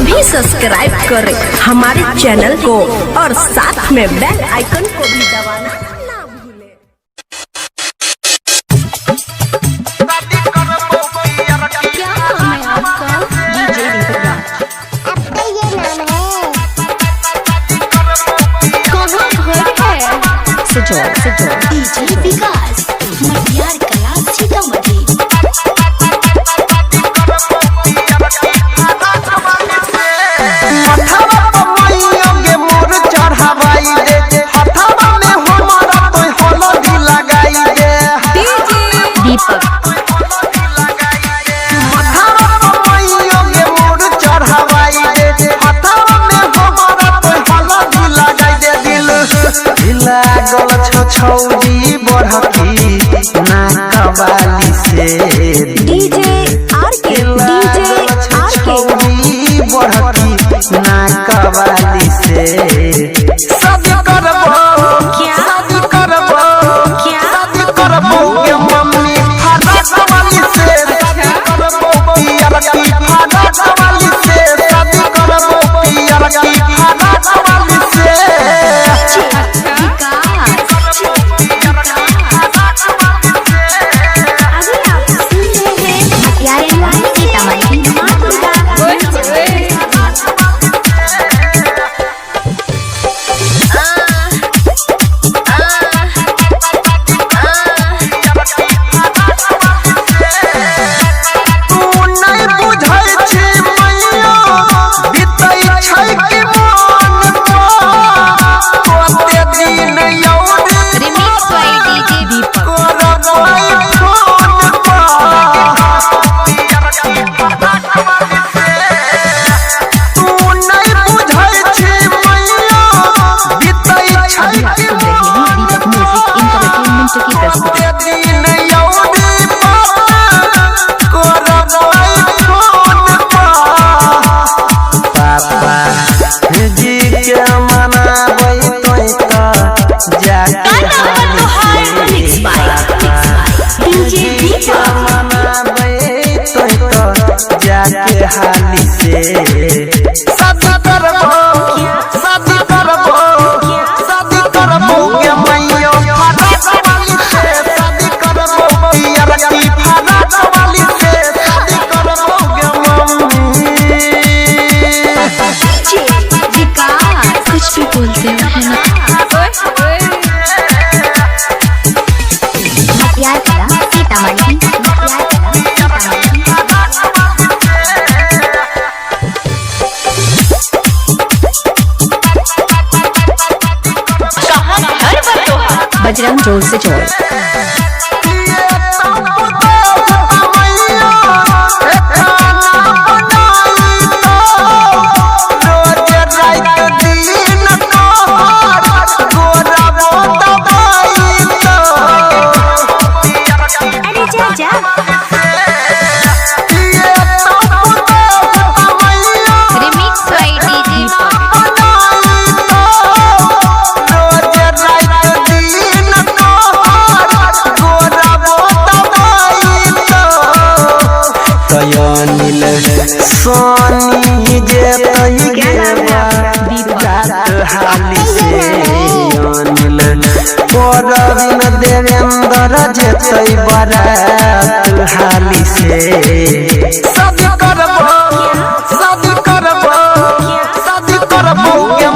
अभी सब्सक्राइब करें हमारे चैनल को और साथ में बेल आइकन को भी दबाना ना भूलें। क्या नाम है आपका? डीजे विकास। आपका ये नाम है? कहाँ घर है? सजोर डीजे विकास मटियार कला सीतामढ़ी। छौरी बढ़की ना कवाली से डीजे आरके छौरी बढ़की ना कवाली से शादी करबो शादी करबो शादी करबो के मम्मी फाड़ा कवाली से करबो पियर की फाड़ा कवाली से शादी करबो पियर की फाड़ा कवाली से। हाली से शादी करबो शादी करबो शादी करबो के मैयो फाड़ा कवाली से शादी करबो पियर की फाड़ा कवाली से शादी करबो के मम्मी। विकास कुछ भी बोलते हो ना। मटियार कला सीतामढ़ी। बजरंग जोर से जोर। सोनी जे हाली से अनिल परवीन देवेंद्र जेतै बारात हाली से शादी करबो शादी करबो शादी करबो के